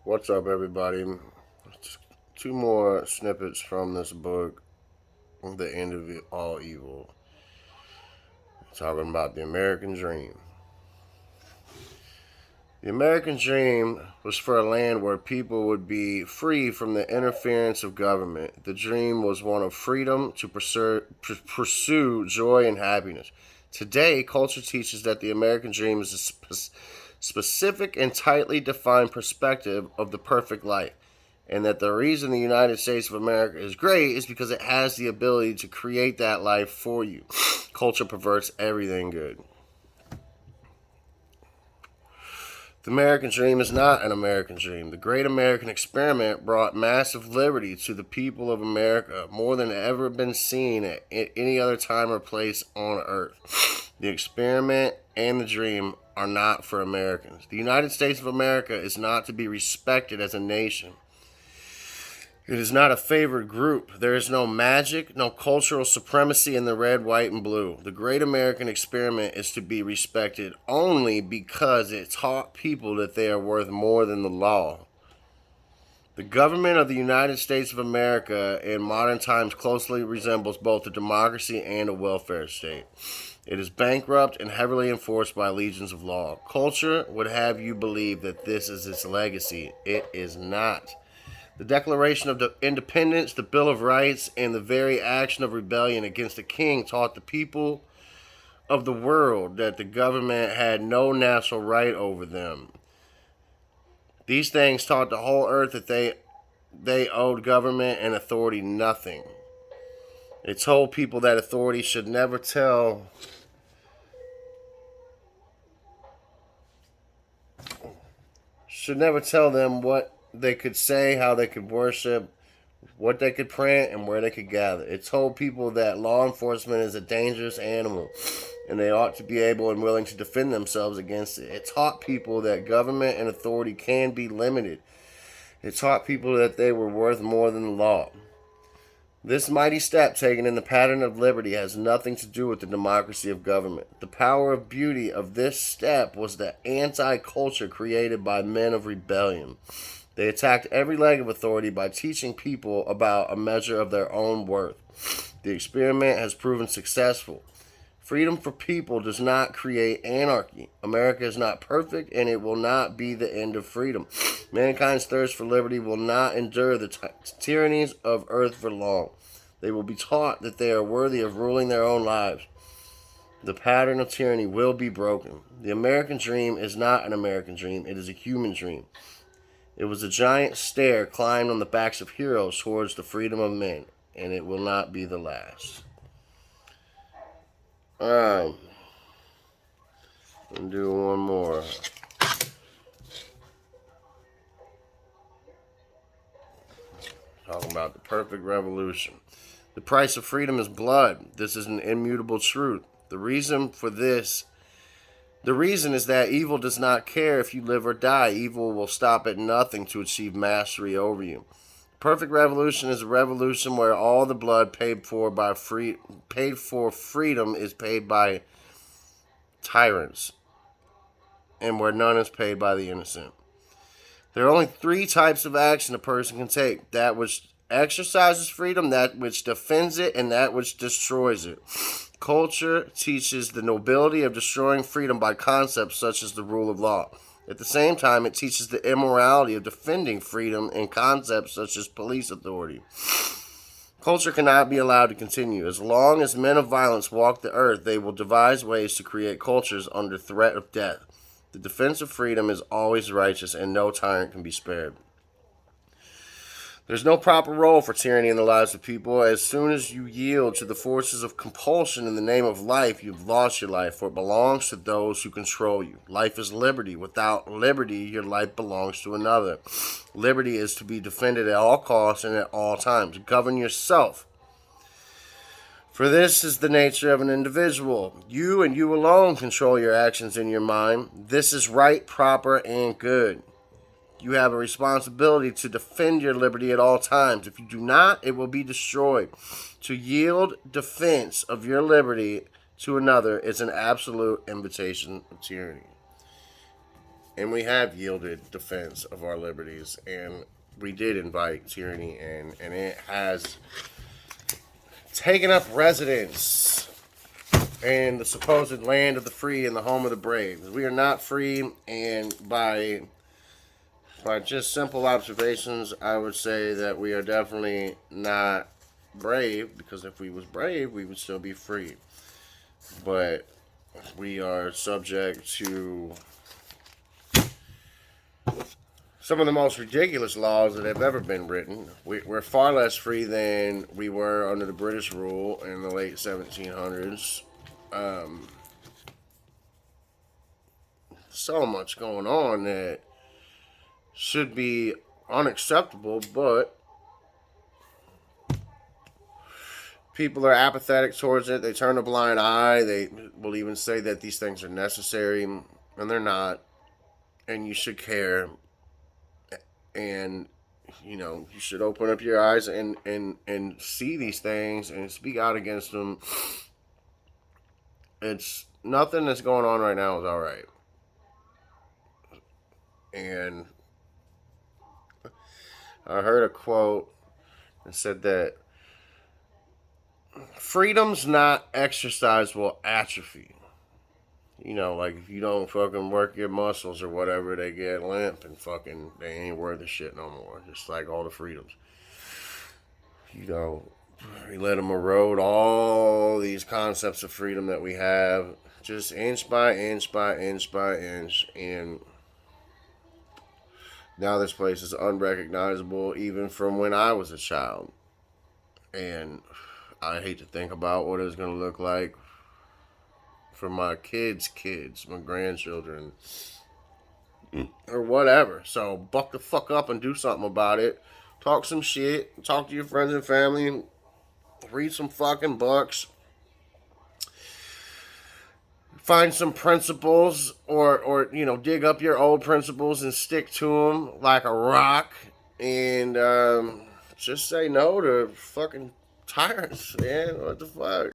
What's up, everybody? Two more snippets from this book, The End of All Evil, talking about the American Dream. The American Dream was for a land where people would be free from the interference of government. The dream was one of freedom to pursue joy and happiness. Today, culture teaches that the American Dream is a specific and tightly defined perspective of the perfect life, and that the reason the United States of America is great is because it has the ability to create that life for you. Culture perverts everything good. The American dream is not an American dream. The great American experiment brought massive liberty to the people of America, more than ever been seen at any other time or place on earth. The experiment and the dream are not for Americans. The United States of America is not to be respected as a nation. It is not a favored group. There is no magic, no cultural supremacy in the red, white, and blue. The great American experiment is to be respected only because it taught people that they are worth more than the law. The government of the United States of America in modern times closely resembles both a democracy and a welfare state. It is bankrupt and heavily enforced by legions of law. Culture would have you believe that this is its legacy. It is not. The Declaration of Independence, the Bill of Rights, and the very action of rebellion against the king taught the people of the world that the government had no natural right over them. These things taught the whole earth that they owed government and authority nothing. It told people that authority should never tell them what they could say, how they could worship, what they could print, and where they could gather. It told people that law enforcement is a dangerous animal and they ought to be able and willing to defend themselves against it. It taught people that government and authority can be limited. It taught people that they were worth more than the law. This mighty step taken in the pattern of liberty has nothing to do with the democracy of government. The power of beauty of this step was the anti-culture created by men of rebellion. They attacked every leg of authority by teaching people about a measure of their own worth. The experiment has proven successful. Freedom for people does not create anarchy. America is not perfect, and it will not be the end of freedom. Mankind's thirst for liberty will not endure the tyrannies of earth for long. They will be taught that they are worthy of ruling their own lives. The pattern of tyranny will be broken. The American dream is not an American dream. It is a human dream. It was a giant stair climbed on the backs of heroes towards the freedom of men, and it will not be the last. Alright. I'll do one more. Talking about the perfect revolution. The price of freedom is blood. This is an immutable truth. The reason is that evil does not care if you live or die. Evil will stop at nothing to achieve mastery over you. Perfect revolution is a revolution where all the blood paid for freedom is paid by tyrants, and where none is paid by the innocent. There are only three types of action a person can take: that which exercises freedom, that which defends it, and that which destroys it. Culture teaches the nobility of destroying freedom by concepts such as the rule of law. At the same time, it teaches the immorality of defending freedom in concepts such as police authority. Culture cannot be allowed to continue. As long as men of violence walk the earth, they will devise ways to create cultures under threat of death. The defense of freedom is always righteous, and no tyrant can be spared. There's no proper role for tyranny in the lives of people. As soon as you yield to the forces of compulsion in the name of life, you've lost your life, for it belongs to those who control you. Life is liberty. Without liberty, your life belongs to another. Liberty is to be defended at all costs and at all times. Govern yourself, for this is the nature of an individual. You and you alone control your actions in your mind. This is right, proper, and good. You have a responsibility to defend your liberty at all times. If you do not, it will be destroyed. To yield defense of your liberty to another is an absolute invitation of tyranny. And we have yielded defense of our liberties, and we did invite tyranny in, and it has taken up residence in the supposed land of the free and the home of the brave. We are not free, and by just simple observations, I would say that we are definitely not brave, because if we was brave, we would still be free. But we are subject to some of the most ridiculous laws that have ever been written. We're far less free than we were under the British rule in the late 1700s. So much going on that should be unacceptable, but people are apathetic towards it. They turn a blind eye. They will even say that these things are necessary, and they're not. And you should care. And, you should open up your eyes and see these things and speak out against them. It's nothing that's going on right now is all right. And I heard a quote that said that freedom's not exercised, will atrophy. Like if you don't fucking work your muscles or whatever, they get limp and fucking they ain't worth a shit no more. Just like all the freedoms. We let them erode all these concepts of freedom that we have, just inch by inch by inch by inch. And now this place is unrecognizable even from when I was a child. And I hate to think about what it's going to look like for my kids, my grandchildren, or whatever. So buck the fuck up and do something about it. Talk some shit. Talk to your friends and family. Read some fucking books. Find some principles, or dig up your old principles and stick to them like a rock. And just say no to fucking tyrants, man. What the fuck?